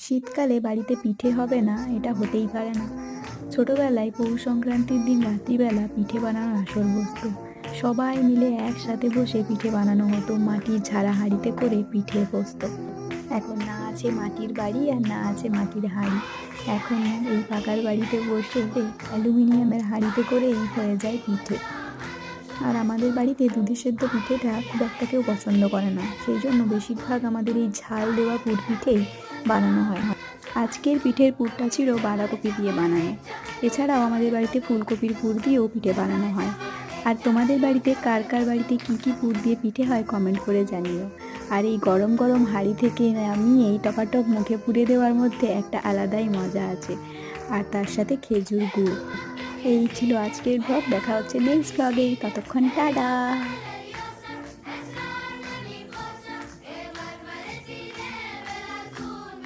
শীতকালে বাড়িতে পিঠে হবে না, এটা হতেই পারে না। ছোটবেলায় পৌষ সংক্রান্তির দিন রাত্রিবেলা পিঠে বানানোর আসর বসতো। সবাই মিলে একসাথে বসে পিঠে বানানো হতো, মাটির ঝাড়া হাঁড়িতে করে পিঠে বসতো। এখন না আছে মাটির বাড়ি আর না আছে মাটির হাঁড়ি। এখন এই পাকার বাড়িতে বসে অ্যালুমিনিয়ামের হাঁড়িতে করেই হয়ে যায় পিঠে। আর আমাদের বাড়িতে দুধে সেদ্ধ পিঠেটা খুব একটা কেউ পছন্দ করে না, সেই জন্য বেশিরভাগ আমাদের এই ঝাল দেওয়া পুর পিঠেই বানানো হয়। আজকের পিঠের পুরটা ছিল বাঁধাকপি দিয়ে বানানো। এছাড়াও আমাদের বাড়িতে ফুলকপির পুর দিয়েও পিঠে বানানো হয়। আর তোমাদের বাড়িতে কার কার বাড়িতে কী কী পুর দিয়ে পিঠে হয় কমেন্ট করে জানিও। আর এই গরম গরম হাঁড়ি থেকে নামিয়ে এই টপাটপ মুখে পুড়ে দেওয়ার মধ্যে একটা আলাদাই মজা আছে, আর তার সাথে খেজুর গুড়। এই ছিল আজকের ব্লগ। দেখা হচ্ছে নেক্সট ব্লগে, ততক্ষণ টাটা।